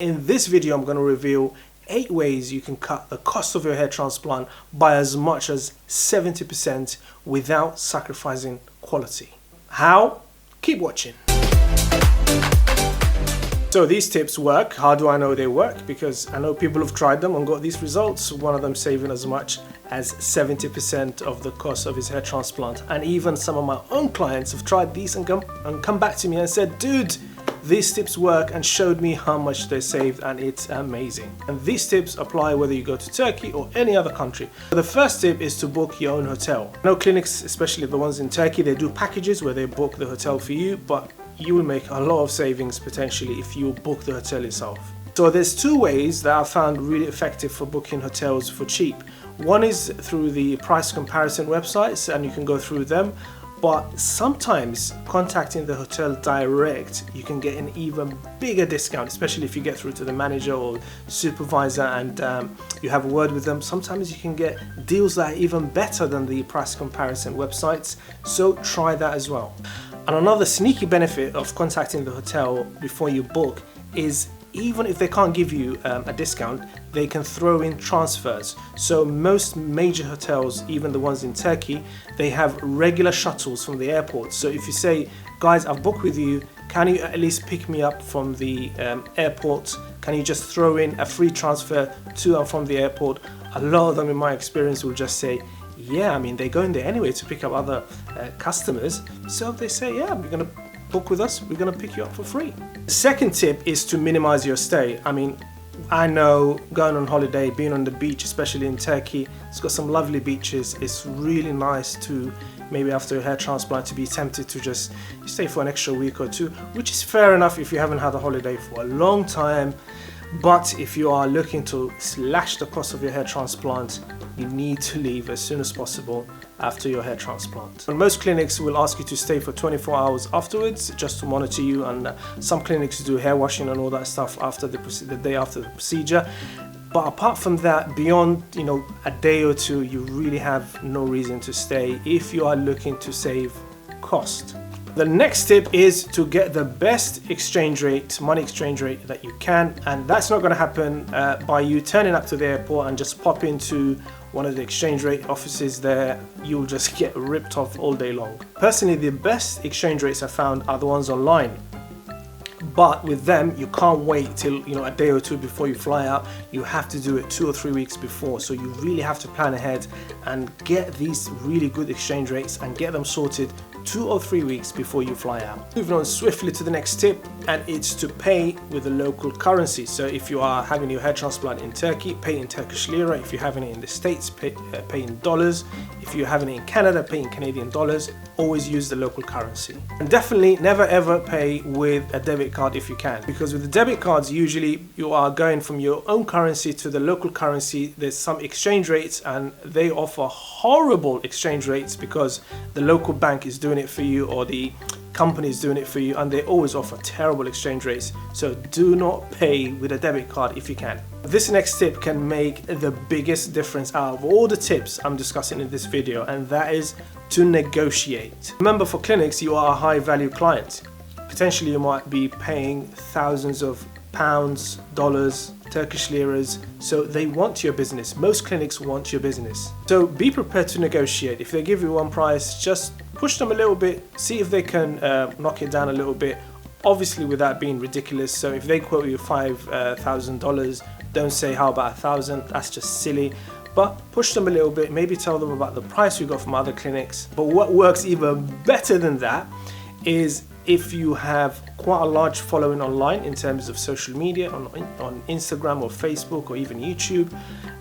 In this video, I'm going to reveal 8 ways you can cut the cost of your hair transplant by as much as 70% without sacrificing quality. How? Keep watching. So these tips work. How do I know they work? Because I know people have tried them and got these results. One of them saving as much as 70% of the cost of his hair transplant. And even some of my own clients have tried these and come back to me and said, dude, these tips work, and showed me how much they saved, and it's amazing. And these tips apply whether you go to Turkey or any other country. The first tip is to book your own hotel. I know clinics, especially the ones in Turkey, they do packages where they book the hotel for you, but you will make a lot of savings potentially if you book the hotel yourself. So there's 2 ways that I found really effective for booking hotels for cheap. One is through the price comparison websites, and you can go through them. But sometimes contacting the hotel direct, you can get an even bigger discount, especially if you get through to the manager or supervisor and you have a word with them. Sometimes you can get deals that are even better than the price comparison websites. So try that as well. And another sneaky benefit of contacting the hotel before you book is, even if they can't give you a discount, they can throw in transfers. So most major hotels, even the ones in Turkey, they have regular shuttles from the airport. So if you say, guys, I've booked with you, can you at least pick me up from the airport? Can you just throw in a free transfer to and from the airport? A lot of them, in my experience, will just say, yeah, I mean, they go in there anyway to pick up other customers. So they say, yeah, we're going to book with us, we're going to pick you up for free. The second tip is to minimize your stay. I mean, I know going on holiday, being on the beach, especially in Turkey, it's got some lovely beaches. It's really nice to, maybe after a hair transplant, to be tempted to just stay for an extra week or 2, which is fair enough if you haven't had a holiday for a long time. But if you are looking to slash the cost of your hair transplant, you need to leave as soon as possible after your hair transplant. And most clinics will ask you to stay for 24 hours afterwards just to monitor you, and some clinics do hair washing and all that stuff after the day after the procedure. But apart from that, beyond a day or 2, you really have no reason to stay if you are looking to save cost. The next tip is to get the best exchange rate, money exchange rate that you can, and that's not going to happen by you turning up to the airport and just pop into one of the exchange rate offices there. You'll just get ripped off all day long. Personally, the best exchange rates I found are the ones online. But with them, you can't wait till a day or 2 before you fly out. You have to do it 2 or 3 weeks before. So you really have to plan ahead and get these really good exchange rates and get them sorted 2 or 3 weeks before you fly out. Moving on swiftly to the next tip, and it's to pay with the local currency. So if you are having your hair transplant in Turkey, pay in Turkish lira. If you're having it in the States, pay in dollars. If you're having it in Canada, pay in Canadian dollars. Always use the local currency. And definitely never ever pay with a debit card if you can, because with the debit cards, usually you are going from your own currency to the local currency. There's some exchange rates, and they offer horrible exchange rates because the local bank is doing it for you or the company is doing it for you, and they always offer terrible exchange rates. So do not pay with a debit card if you can. This next tip can make the biggest difference out of all the tips I'm discussing in this video, and that is to negotiate. Remember, for clinics, you are a high value client. Potentially you might be paying thousands of pounds, dollars, Turkish liras, so they want your business. Most clinics want your business. So be prepared to negotiate. If they give you one price, just push them a little bit, see if they can knock it down a little bit, obviously without being ridiculous. So if they quote you $5,000, don't say how about 1,000, that's just silly. But push them a little bit, maybe tell them about the price you got from other clinics. But what works even better than that is if you have quite a large following online in terms of social media, on Instagram or Facebook or even YouTube.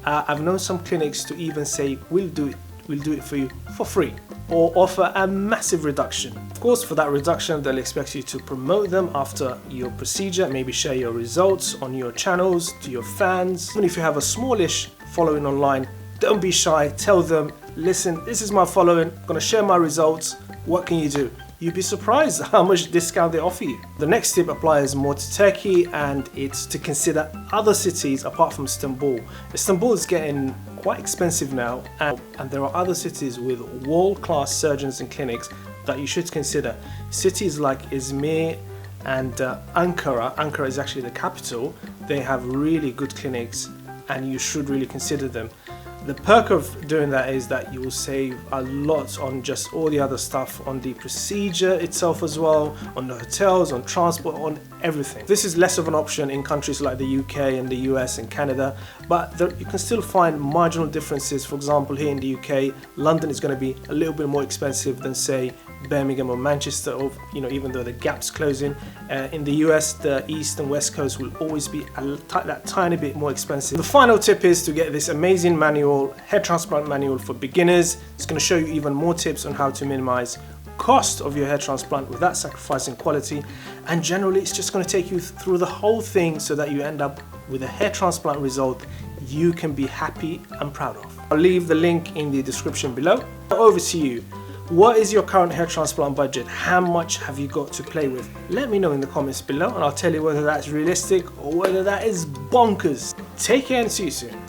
I've known some clinics to even say, we'll do it for you for free, or offer a massive reduction. Of course, for that reduction, they'll expect you to promote them after your procedure, maybe share your results on your channels to your fans. Even if you have a smallish following online, don't be shy. Tell them, listen, this is my following, I'm gonna share my results. What can you do? You'd be surprised how much discount they offer you. The next tip applies more to Turkey, and it's to consider other cities apart from Istanbul. Istanbul is getting quite expensive now, and there are other cities with world-class surgeons and clinics that you should consider. Cities like Izmir and Ankara is actually the capital. They have really good clinics and you should really consider them. The perk of doing that is that you will save a lot on just all the other stuff, on the procedure itself as well, on the hotels, on transport, on everything. This is less of an option in countries like the UK and the US and Canada, but you can still find marginal differences. For example, here in the UK, London is going to be a little bit more expensive than, say, Birmingham or Manchester, or even though the gap's closing. In the US, the East and West Coast will always be that tiny bit more expensive. The final tip is to get this amazing manual, hair transplant manual for beginners. It's going to show you even more tips on how to minimize cost of your hair transplant without sacrificing quality, and generally it's just going to take you through the whole thing so that you end up with a hair transplant result you can be happy and proud of. I'll leave the link in the description below. Over to you. What is your current hair transplant budget? How much have you got to play with? Let me know in the comments below and I'll tell you whether that's realistic or whether that is bonkers. Take care and see you soon.